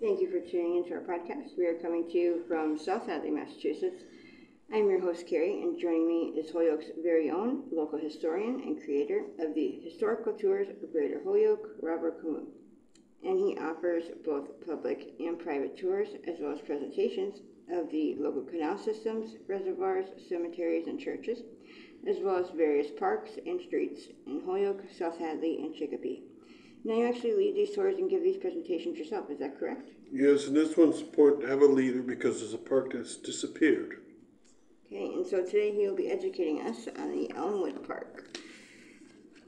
Thank you for tuning into our podcast. We are coming to you from South Hadley, Massachusetts. I'm your host, Carrie, and joining me is Holyoke's very own local historian and creator of the historical tours of Greater Holyoke, Robert Camus. And he offers both public and private tours, as well as presentations of the local canal systems, reservoirs, cemeteries, and churches, as well as various parks and streets in Holyoke, South Hadley, and Chicopee. Now you actually lead these tours and give these presentations yourself, is that correct? Yes, and this one's important to have a leader because there's a park that's disappeared. Okay, and so today he will be educating us on the Elmwood Park.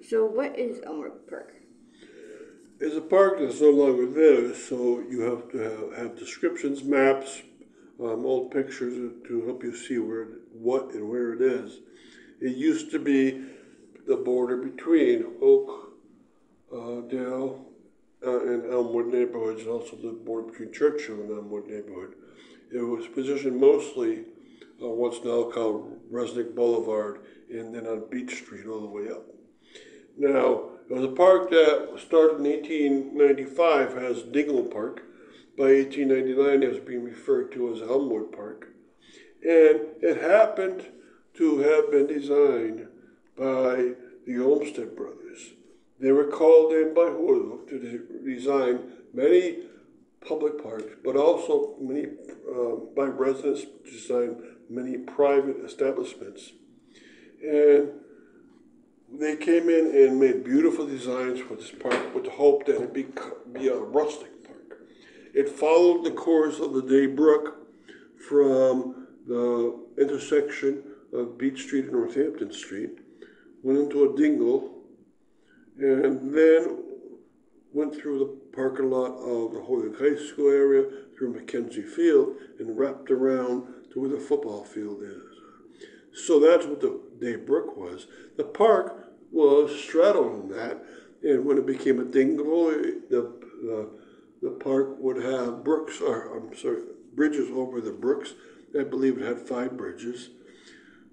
So what is Elmwood Park? It's a park that's no longer there, so you have to have descriptions, maps, old pictures to help you see what and where it is. It used to be the border between Oakdale and Elmwood neighborhoods, and also the border between Churchill and Elmwood neighborhood. It was positioned mostly on what's now called Resnick Boulevard, and then on Beach Street all the way up. Now, it was a park that started in 1895 as Dingle Park. By 1899, it was being referred to as Elmwood Park. And it happened to have been designed by the Olmsted brothers. They were called in by Holyoke to design many public parks, but also many by residents to design many private establishments. And they came in and made beautiful designs for this park with the hope that it would be a rustic park. It followed the course of the Day Brook from the intersection of Beach Street and Northampton Street, went into a dingle, and then went through the parking lot of the Holyoke High School area, through Mackenzie Field, and wrapped around to where the football field is. So that's what the Day Brook was. The park was straddling that, and when it became a dingle, the park would have bridges over the brooks. I believe it had 5 bridges.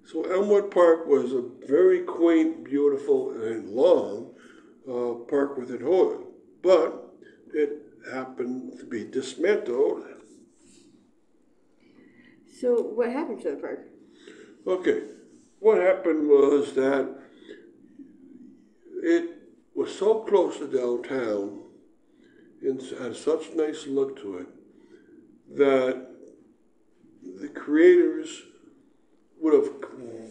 So Elmwood Park was a very quaint, beautiful, and long park within Holyoke, but it happened to be dismantled. So what happened to the park? Okay, what happened was that it was so close to downtown and had such a nice look to it that the creators would have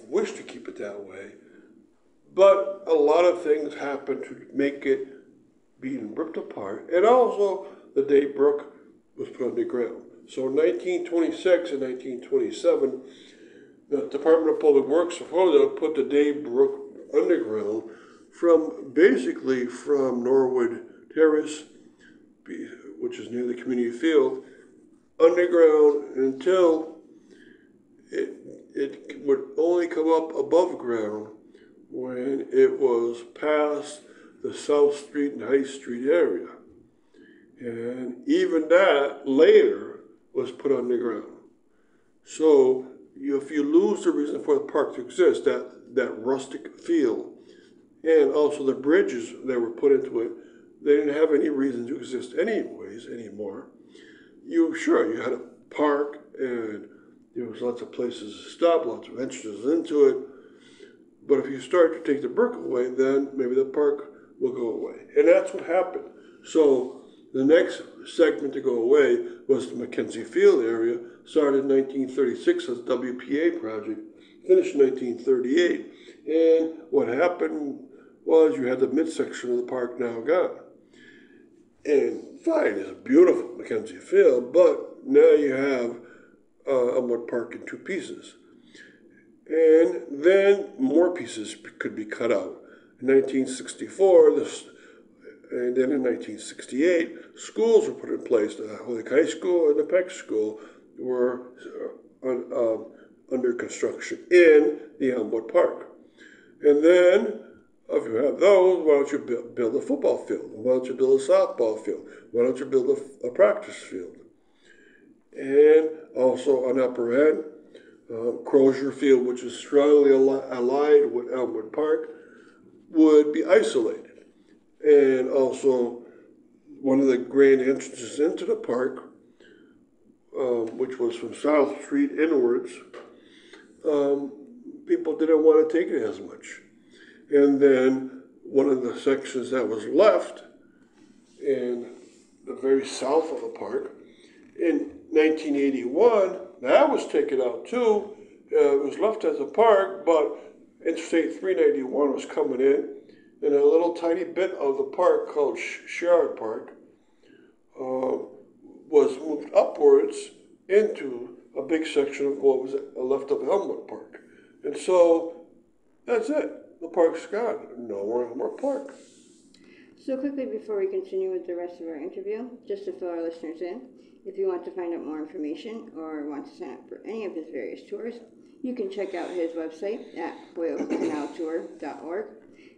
wished to keep it that way, but a lot of things happened to make it being ripped apart, and also the Day Brook was put underground. So in 1926 and 1927, the Department of Public Works of Holyoke put the Day Brook underground basically from Norwood Terrace, which is near the community field, underground until it would only come up above ground when it was past the South Street and High Street area. And even that later was put underground. So if you lose the reason for the park to exist, that rustic feel, and also the bridges that were put into it, they didn't have any reason to exist anyways anymore. You had a park, and there was lots of places to stop, lots of entrances into it. But if you start to take the brook away, then maybe the park will go away. And that's what happened. So the next segment to go away was the Mackenzie Field area, started in 1936 as WPA project, finished in 1938. And what happened was you had the midsection of the park now gone. And fine, it's a beautiful Mackenzie Field, but now you have Elmwood Park in 2 pieces. And then more pieces could be cut out. In 1964, and then in 1968, schools were put in place. The Holyoke High School and the Peck School were under construction in the Elmwood Park. And then, if you have those, why don't you build a football field? Why don't you build a softball field? Why don't you build a practice field? And also on upper end, Crozier Field, which is strongly allied with Elmwood Park, would be isolated. And also one of the grand entrances into the park, which was from South Street inwards, people didn't want to take it as much. And then one of the sections that was left in the very south of the park, in 1981, that was taken out too. It was left as a park, but Interstate 391 was coming in, and a little tiny bit of the park called Sherrod Park was moved upwards into a big section of what was left of Elmwood Park. And so that's it. The park's gone. No more park. So quickly before we continue with the rest of our interview, just to fill our listeners in, if you want to find out more information or want to sign up for any of his various tours, you can check out his website at holyokecanaltour.org.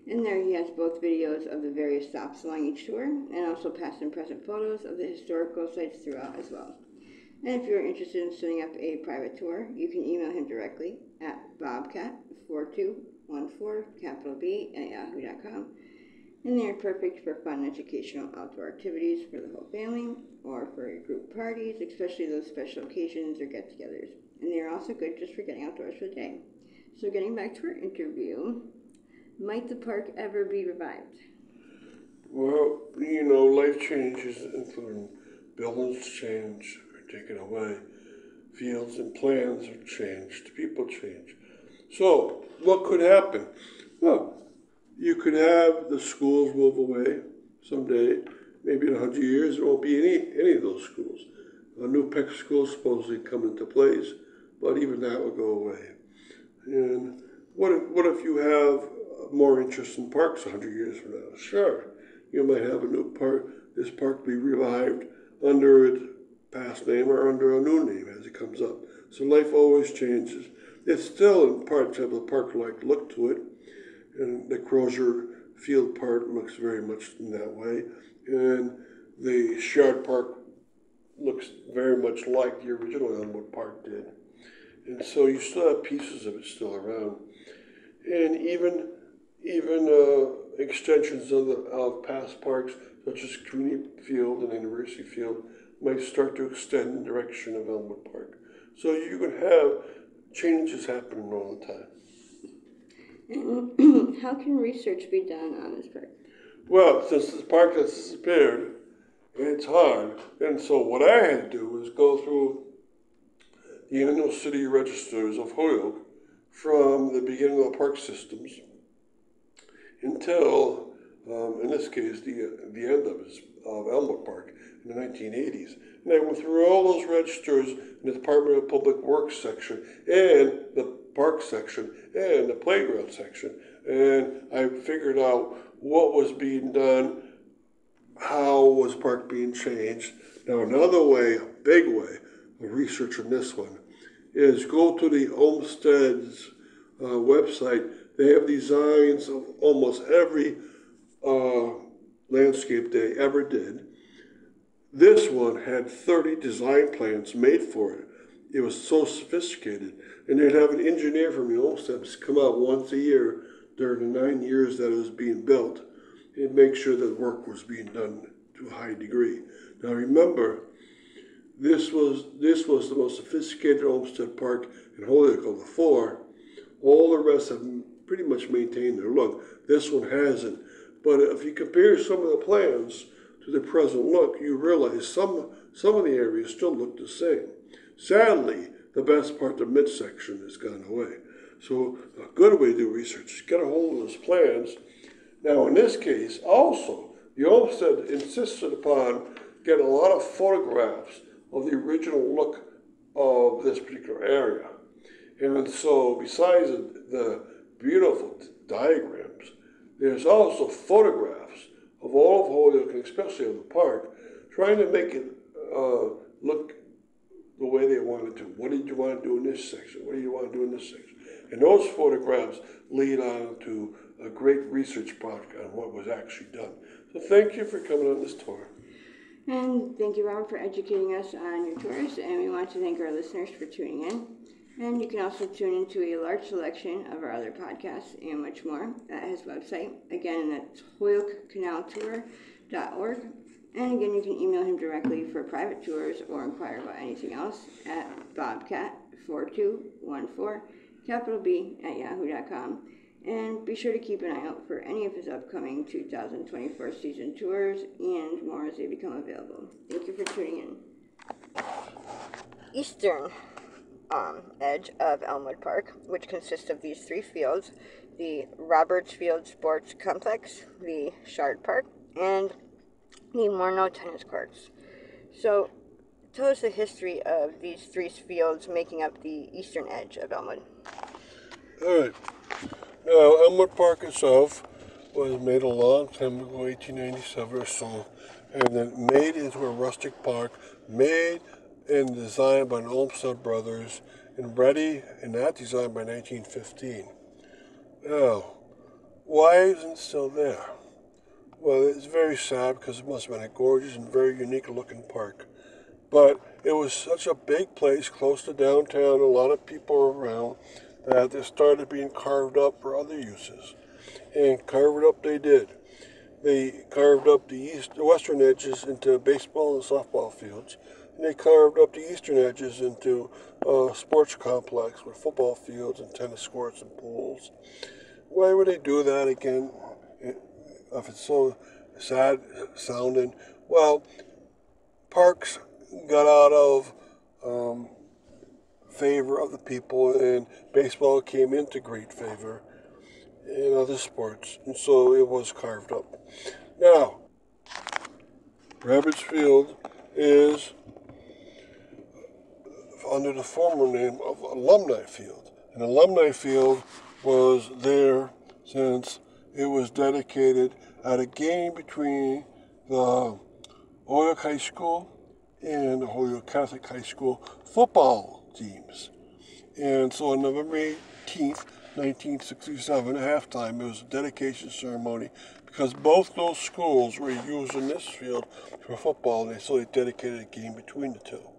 And there he has both videos of the various stops along each tour and also past and present photos of the historical sites throughout as well. And if you're interested in setting up a private tour, you can email him directly at bobcat4214, and they're perfect for fun educational outdoor activities for the whole family or for group parties, especially those special occasions or get-togethers. And they're also good just for getting outdoors for the day. So getting back to our interview, might the park ever be revived? Well, life changes, including buildings change or taken away, fields and plans are changed, people change. So, what could happen? Well, you could have the schools move away someday. Maybe in 100 years there won't be any of those schools. A new Peck school supposedly come into place, but even that will go away. And what if you have more interest in parks 100 years from now? Sure, you might have a new park. This park be revived under its past name or under a new name as it comes up. So life always changes. It's still in parts of the park-like look to it, and the Crozier Field part looks very much in that way, and the Sherrod Park looks very much like the original Elmwood Park did. And so you still have pieces of it still around. And even extensions of past parks, such as Community Field and University Field, might start to extend in the direction of Elmwood Park. So you can have changes happening all the time. And how can research be done on this park? Well, since this park has disappeared, it's hard. And so what I had to do was go through the annual city registers of Holyoke from the beginning of the park systems until, in this case, the end of Elmwood Park in the 1980s. And I went through all those registers in the Department of Public Works section and the park section and the playground section, and I figured out what was being done, how was park being changed. Now another way, a big way of research on this one is go to the Olmsted's website. They have designs of almost every landscape they ever did. This one had 30 design plans made for it. It was so sophisticated. And they'd have an engineer from the Olmsted's come out once a year during the 9 years that it was being built and make sure that work was being done to a high degree. Now remember, this was the most sophisticated Olmsted Park in Holyoke of the four. All the rest have pretty much maintained their look. This one hasn't. But if you compare some of the plans to the present look, you realize some of the areas still look the same. Sadly, the best part, the midsection, has gone away. So a good way to do research is get a hold of those plans. Now in this case, also, the Olmsted insisted upon getting a lot of photographs of the original look of this particular area. And so besides the beautiful diagrams, there's also photographs of all of Holyoke, and especially of the park, trying to make it look the way they wanted to. What did you want to do in this section? What do you want to do in this section? And those photographs lead on to a great research project on what was actually done. So thank you for coming on this tour. And thank you, Robert, for educating us on your tours. And we want to thank our listeners for tuning in. And you can also tune into a large selection of our other podcasts and much more at his website. Again, that's holyokecanaltour.org. And again, you can email him directly for private tours or inquire about anything else at bobcat4214, capital B, at yahoo.com. And be sure to keep an eye out for any of his upcoming 2024 season tours and more as they become available. Thank you for tuning in. Eastern edge of Elmwood Park, which consists of these three fields: the Roberts Field Sports Complex, the Shard Park, and the Morneau tennis courts. So, tell us the history of these three fields making up the eastern edge of Elmwood. All right. Now, Elmwood Park itself was made a long time ago, 1897 or so, and then made into a rustic park, made and designed by the Olmsted brothers, and ready in that design by 1915. Now, why isn't it still there? Well, it's very sad because it must have been a gorgeous and very unique looking park. But it was such a big place close to downtown, a lot of people around, that it started being carved up for other uses. And carve it up they did. They carved up the western edges into baseball and softball fields. And they carved up the eastern edges into a sports complex with football fields and tennis courts and pools. Why would they do that again? If it's so sad sounding? Well, parks got out of favor of the people, and baseball came into great favor in other sports, and so it was carved up. Now, Roberts Field is under the former name of Alumni Field. And Alumni Field was there since it was dedicated at a game between the Holyoke High School and the Holyoke Catholic High School football teams. And so on November 18th, 1967, at halftime, it was a dedication ceremony because both those schools were using this field for football, and so they dedicated a game between the two.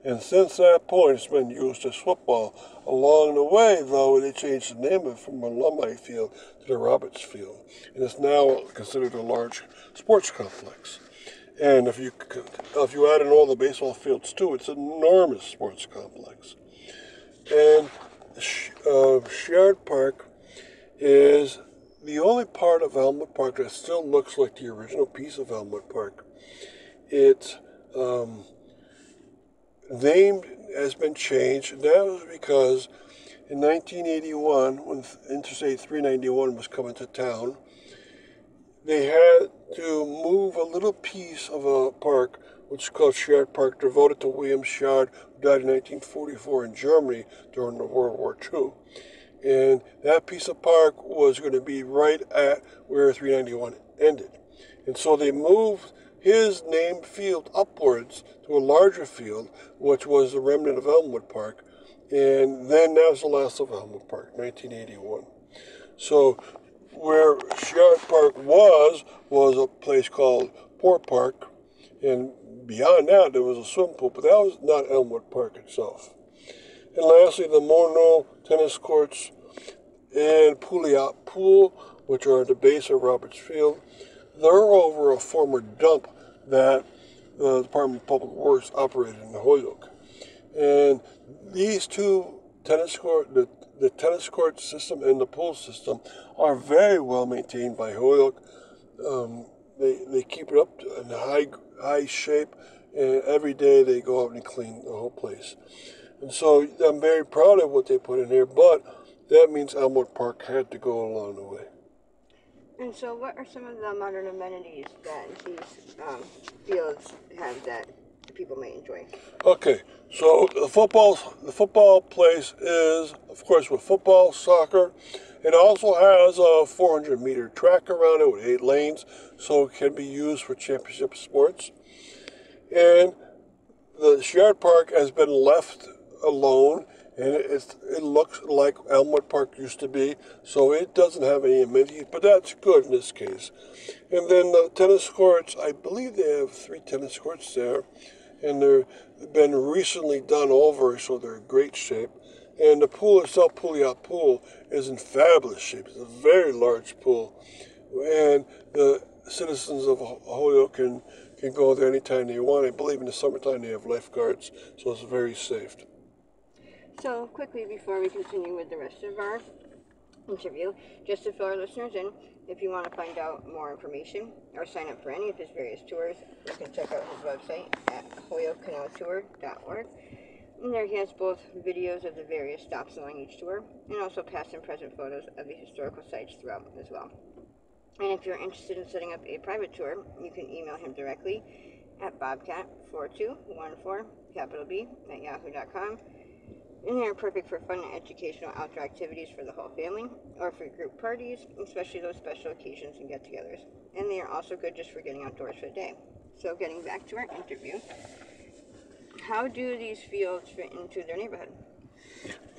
And since that point, it's been used as football. Along the way, though, they changed the name of it from Alumni Field to the Roberts Field. And it's now considered a large sports complex. And if you add in all the baseball fields, too, it's an enormous sports complex. And Shard Park is the only part of Elmwood Park that still looks like the original piece of Elmwood Park. It's name has been changed, and that was because in 1981, when Interstate 391 was coming to town, they had to move a little piece of a park, which is called Shard Park, devoted to William Shard, who died in 1944 in Germany during the World War II. And that piece of park was going to be right at where 391 ended. And so they moved his named field upwards to a larger field, which was the remnant of Elmwood Park. And then that was the last of Elmwood Park, 1981. So where Shard Park was a place called Port Park. And beyond that, there was a swimming pool, but that was not Elmwood Park itself. And lastly, the Morneau tennis courts and Holyoke Pool, which are at the base of Roberts Field. They're over a former dump that the Department of Public Works operated in Holyoke. And these two tennis courts, the tennis court system and the pool system, are very well maintained by Holyoke. They keep it up in high shape, and every day they go out and clean the whole place. And so I'm very proud of what they put in here, but that means Elmwood Park had to go along the way. And so what are some of the modern amenities that these fields have that people may enjoy? Okay, so the football place is, of course, with football, soccer. It also has a 400-meter track around it with 8 lanes, so it can be used for championship sports. And the Shard Park has been left alone, and it looks like Elmwood Park used to be, so it doesn't have any amenities, but that's good in this case. And then the tennis courts, I believe they have 3 tennis courts there, and they've been recently done over, so they're in great shape. And the pool itself, Holyoke Pool, is in fabulous shape. It's a very large pool, and the citizens of Holyoke can can go there anytime they want. I believe in the summertime they have lifeguards, so it's very safe. So quickly before we continue with the rest of our interview, just to fill our listeners in, if you want to find out more information or sign up for any of his various tours, you can check out his website at holyokecanaltour.org. And there he has both videos of the various stops along each tour and also past and present photos of the historical sites throughout as well. And if you're interested in setting up a private tour, you can email him directly at bobcat4214B@yahoo.com. And they're perfect for fun and educational outdoor activities for the whole family or for group parties, especially those special occasions and get-togethers. And they are also good just for getting outdoors for the day. So getting back to our interview, how do these fields fit into their neighborhood?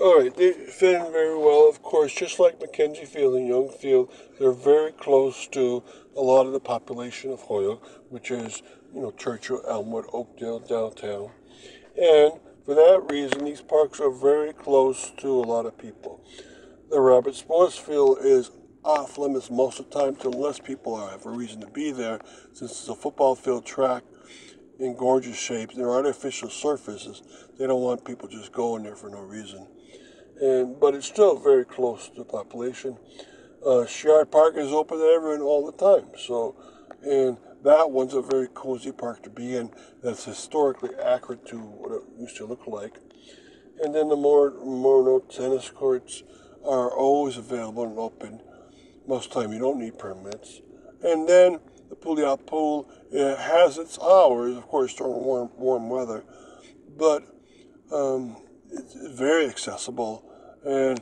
All right, they fit in very well, of course, just like Mackenzie Field and Young Field. They're very close to a lot of the population of Holyoke, which is, Churchill, Elmwood, Oakdale, downtown. And for that reason, these parks are very close to a lot of people. The Robert Sports Field is off limits most of the time unless people have a reason to be there, since it's a football field track in gorgeous shapes. They're artificial surfaces. They don't want people just going there for no reason. But it's still very close to the population. Shard Park is open to everyone all the time. And that one's a very cozy park to be in. That's historically accurate to what it used to look like. And then the more tennis courts are always available and open. Most of the time you don't need permits. And then the Holyoke pool, it has its hours, of course, during warm weather, but it's very accessible. And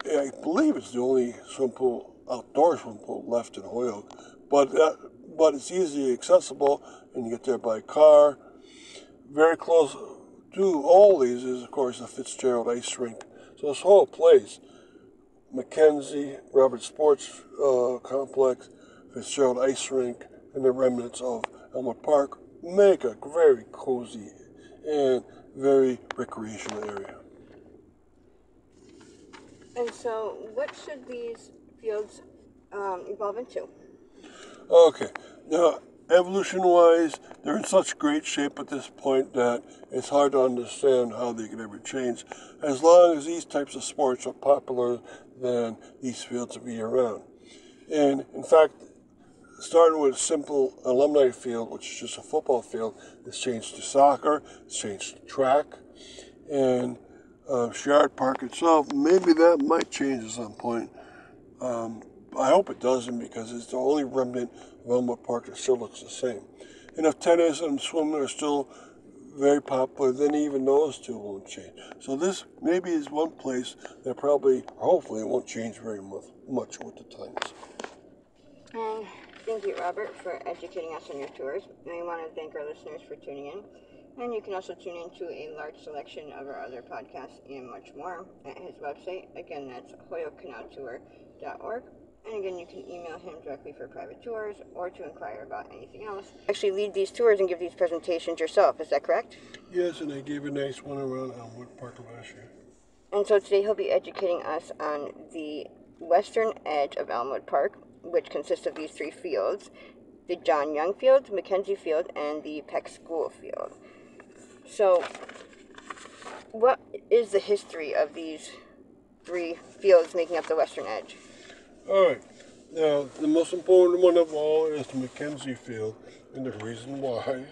I believe it's the only outdoor swimming pool left in Holyoke. But it's easily accessible, and you get there by car. Very close to all these is, of course, the Fitzgerald Ice Rink. So this whole place, Mackenzie, Robert Sports Complex, Fitzgerald Ice Rink, and the remnants of Elmwood Park make a very cozy and very recreational area. And so what should these fields evolve into? Okay, now evolution-wise, they're in such great shape at this point that it's hard to understand how they could ever change. As long as these types of sports are popular, then these fields will be around. And in fact, starting with a simple alumni field, which is just a football field, it's changed to soccer, it's changed to track, and Shard Park itself, maybe that might change at some point. I hope it doesn't, because it's the only remnant of Elmwood Park that still looks the same. And if tennis and swimming are still very popular, then even those two won't change. So this maybe is one place that probably, hopefully, won't change very much with the times. And thank you, Robert, for educating us on your tours. And I want to thank our listeners for tuning in. And you can also tune in to a large selection of our other podcasts and much more at his website. Again, that's holyokecanaltour.org. And again, you can email him directly for private tours or to inquire about anything else. Actually lead these tours and give these presentations yourself, is that correct? Yes, and I gave a nice one around Elmwood Park last year. And so today he'll be educating us on the western edge of Elmwood Park, which consists of these three fields: the John Young Field, Mackenzie Field, and the Peck School Field. So, what is the history of these three fields making up the western edge? All right. Now, the most important one of all is the Mackenzie Field, and the reason why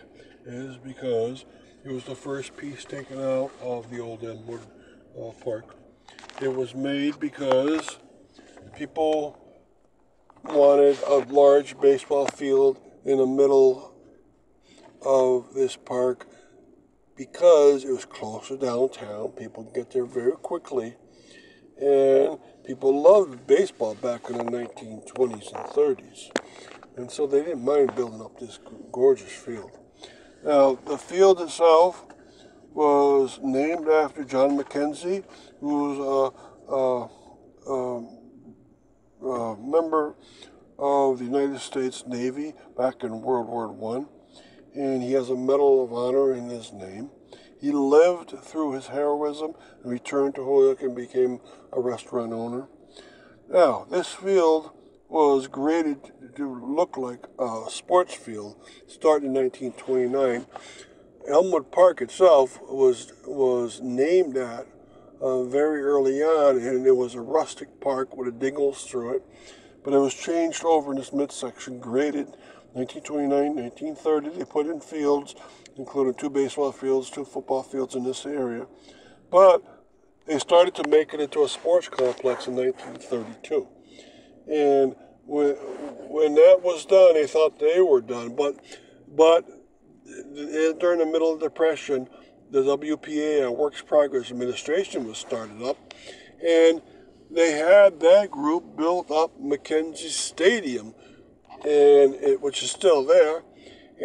is because it was the first piece taken out of the old Elmwood Park. It was made because people wanted a large baseball field in the middle of this park because it was closer downtown. People could get there very quickly, and people loved baseball back in the 1920s and 30s, and so they didn't mind building up this gorgeous field. Now, the field itself was named after John Mackenzie, who was a member of the United States Navy back in World War I, and he has a Medal of Honor in his name. He lived through his heroism and returned to Holyoke and became a restaurant owner. Now, this field was graded to look like a sports field, starting in 1929. Elmwood Park itself was named that very early on, and it was a rustic park with a dingles through it. But it was changed over in this midsection, graded 1929, 1930. They put in fields, including 2 baseball fields, 2 football fields in this area. But they started to make it into a sports complex in 1932. And when that was done, they thought they were done. But during the middle of the Depression, the WPA, Works Progress Administration, was started up, and they had that group build up Mackenzie Stadium, which is still there,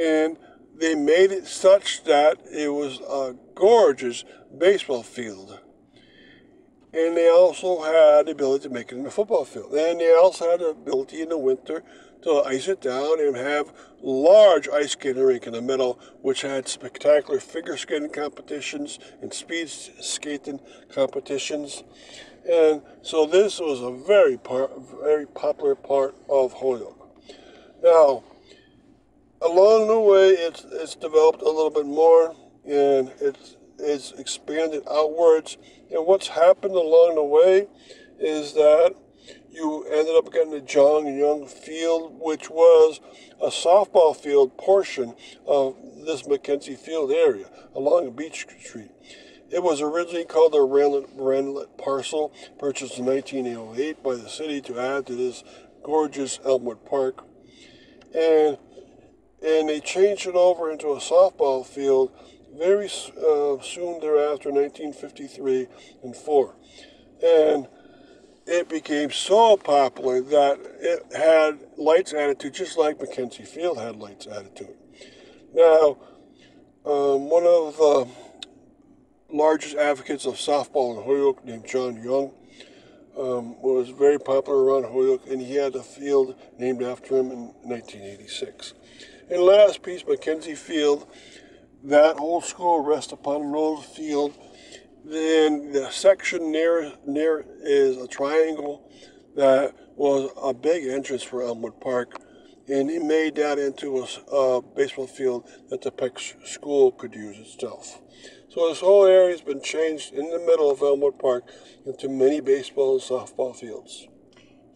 and they made it such that it was a gorgeous baseball field. And they also had the ability to make it in a football field. And they also had the ability in the winter to ice it down and have large ice skating rink in the middle, which had spectacular figure skating competitions and speed skating competitions. And so this was a very popular part of Holyoke. Now, along the way, it's developed a little bit more, and it's expanded outwards. And what's happened along the way is that you ended up getting the John Young Field, which was a softball field portion of this Mackenzie Field area along Beach Street. It was originally called the Renlet parcel, purchased in 1908 by the city to add to this gorgeous Elmwood Park. And they changed it over into a softball field very soon thereafter, 1953 and 4. And it became so popular that it had lights added to it, just like Mackenzie Field had lights added to it. Now, one of the largest advocates of softball in Holyoke, named John Young, was very popular around Holyoke, and he had a field named after him in 1986. And last piece, Mackenzie Field, that old school rests upon an old field. Then the section near is a triangle that was a big entrance for Elmwood Park, and he made that into a baseball field that the Peck School could use itself. So this whole area has been changed in the middle of Elmwood Park into many baseball and softball fields.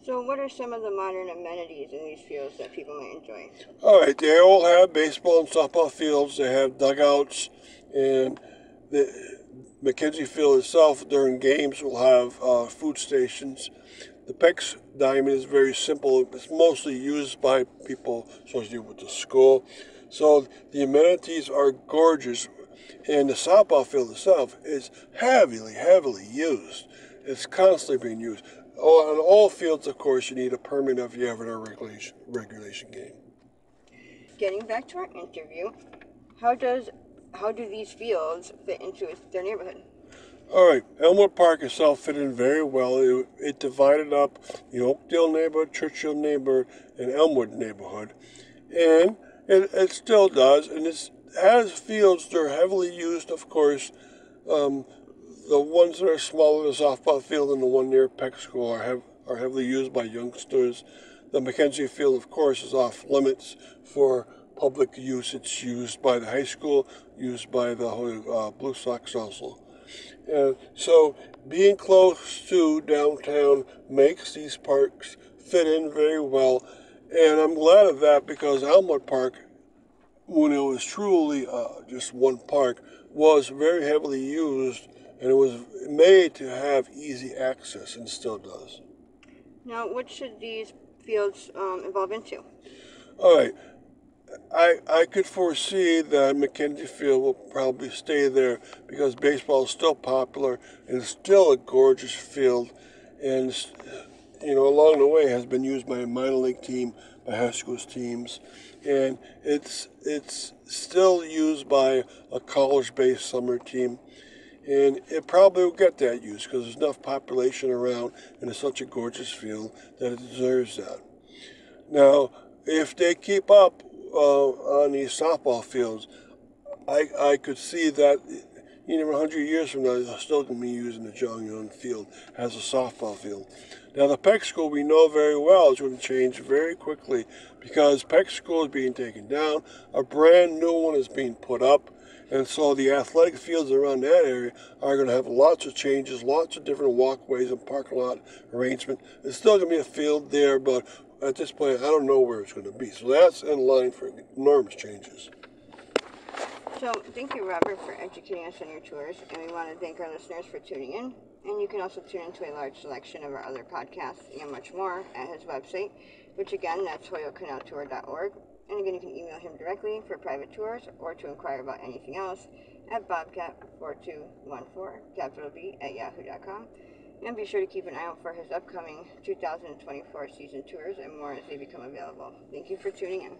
So what are some of the modern amenities in these fields that people might enjoy? All right, they all have baseball and softball fields. They have dugouts, and the Mackenzie Field itself during games will have food stations. The Peck's Diamond is very simple. It's mostly used by people associated with the school. So the amenities are gorgeous, and the softball field itself is heavily used. It's constantly being used. On all fields, of course, you need a permit if you have a regulation game. Getting back to our interview, how do these fields fit into their neighborhood? All right, Elmwood Park itself fit in very well. It divided up the Oakdale neighborhood, Churchill neighborhood, and Elmwood neighborhood. And it still does, and it has fields that are heavily used, of course. The ones that are smaller, the softball field and the one near Peck School, are heavily used by youngsters. The Mackenzie Field, of course, is off limits for public use. It's used by the high school, used by the Blue Sox also. So being close to downtown makes these parks fit in very well. And I'm glad of that, because Elmwood Park, when it was truly just one park, was very heavily used, and it was made to have easy access, and still does. Now, what should these fields evolve into? All right. I could foresee that Mackenzie Field will probably stay there, because baseball is still popular, and it's still a gorgeous field, and along the way has been used by a minor league team, by high school teams, and it's still used by a college-based summer team. And it probably will get that use, because there's enough population around, and it's such a gorgeous field that it deserves that. Now, if they keep up on these softball fields, I could see that even 100 years from now, they're still going to be using the John Young Field as a softball field. Now, the Peck School, we know very well, is going to change very quickly because Peck School is being taken down. A brand new one is being put up. And so the athletic fields around that area are going to have lots of changes, lots of different walkways and parking lot arrangement. There's still going to be a field there, but at this point, I don't know where it's going to be. So that's in line for enormous changes. So thank you, Robert, for educating us on your tours, and we want to thank our listeners for tuning in. And you can also tune into a large selection of our other podcasts and much more at his website, which again, that's holyokecanaltour.org. And again, you can email him directly for private tours or to inquire about anything else at bobcat4214, and be sure to keep an eye out for his upcoming 2024 season tours and more as they become available. Thank you for tuning in.